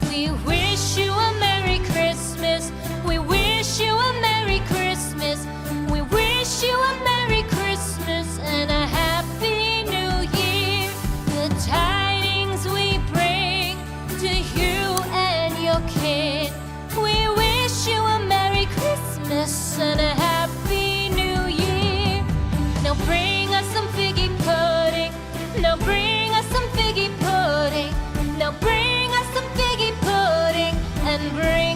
We wish you a Merry Christmas. We wish you a Merry Christmas. We wish you a Merry Christmas and a Happy New Year. The tidings we bring to you and your kin. We wish you a Merry Christmas and a Happy New Year. Now bring us some figgy pudding. Now bring us some figgy pudding. Now bring us some figgy pudding and bring